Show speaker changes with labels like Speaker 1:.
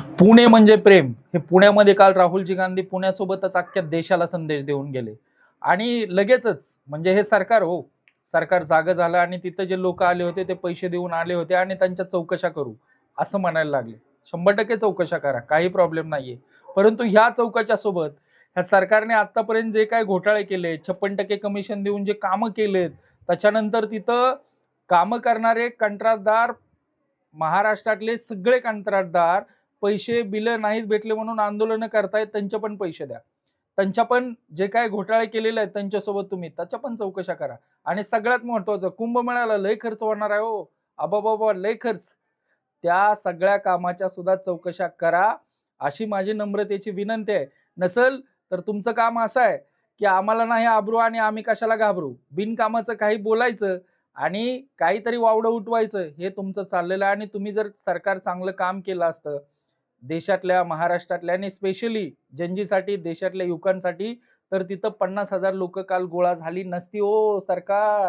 Speaker 1: पुणे म्हणजे प्रेम हे पुण्यामध्ये काल राहुलजी गांधी पुण्यासोबतच अख्ख्या देशाला संदेश देऊन गेले आणि लगेचच म्हणजे हे सरकार सरकार जागं झालं आणि तिथं जे लोक आले होते ते पैसे देऊन आले होते आणि त्यांच्या चौकशा करू असं म्हणायला लागले. 100% चौकशा करा, काही प्रॉब्लेम नाहीये. परंतु ह्या चौकशा सोबत ह्या सरकारने आतापर्यंत जे काही घोटाळे केले, 56% कमिशन देऊन जे कामं केलेत, त्याच्यानंतर तिथं कामं करणारे कंत्राटदार, महाराष्ट्रातले सगळे कंत्राटदार पैसे बिलं नाहीत भेटले म्हणून आंदोलन करतायत, त्यांचे पण पैसे द्या. त्यांच्या पण जे काही घोटाळे केलेले आहेत त्यांच्यासोबत तुम्ही त्याच्या पण चौकशा करा. आणि सगळ्यात महत्वाचं, कुंभमेळ्याला लय खर्च होणार आहे हो. अबाबाबा लय खर्च. त्या सगळ्या कामाच्या सुद्धा चौकशा करा, अशी माझी नम्रतेची विनंती आहे. नसल तर तुमचं काम असं आहे की आम्हाला नाही आबरू आणि आम्ही कशाला घाबरू, बिनकामाचं काही बोलायचं आणि काहीतरी वावडं उठवायचं, हे तुमचं चाललेलं आहे. आणि तुम्ही जर सरकार चांगलं काम केलं असतं देशातल्या, महाराष्ट्रातल्या आणि स्पेशली जनजीसाठी, देशातल्या युवकांसाठी, तर तिथं 50,000 लोक काल गोळा झाली नसती हो सरकार.